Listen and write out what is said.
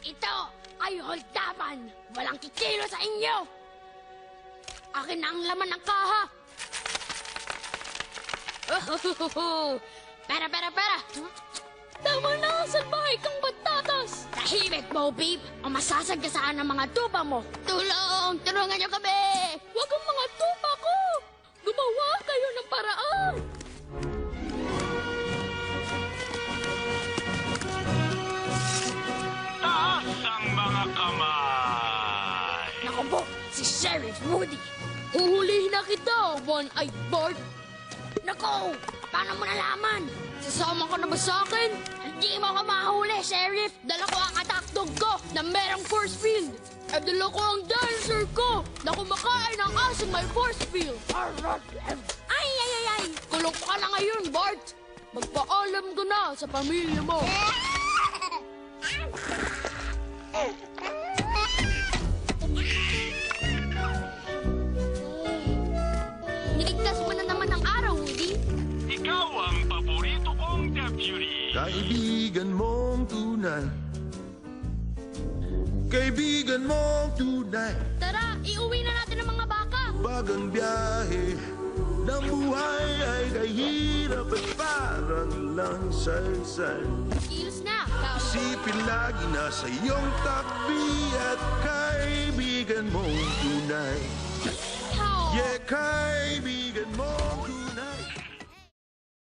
Ito ay holdapan. Walang kikilo sa inyo. Akin na ang laman ng kaha. Pera. Tama na, salbahay kang batatas! Tahimik, Bo Peep, o masasagasaan ng mga tupa mo. Tulungan niyo kami! Huwag ang mga tupa ko! Gumawa kayo ng paraan! Taas ang mga kamay! Naku po, si Sheriff Woody. Huhulihin na kita, one-eyed Bart! Naku, paano mo nalaman? Sasama ka na ba sa akin? Hindi mo ako mahuli, Sheriff. Dala ko ang attack dog ko na merong force field. At dala ko ang dinosaur ko na kumakain ng aso may force field. Ay! Kulong ka na ngayon, Bart. Magpaalam ka na sa pamilya mo. Niligtas mo na naman ang araw, Woody. Ikaw ang paborito kong deputy. Kaibigan mong tunay. Kaibigan mong tunay. Tara, iuwi na natin ang mga baka. Bagang biyahe ng buhay ay kahirap at parang lang saysay. Kilos na. Isipin lagi nasa iyong takbi at kaibigan mong tunay. Yeah, kaibigan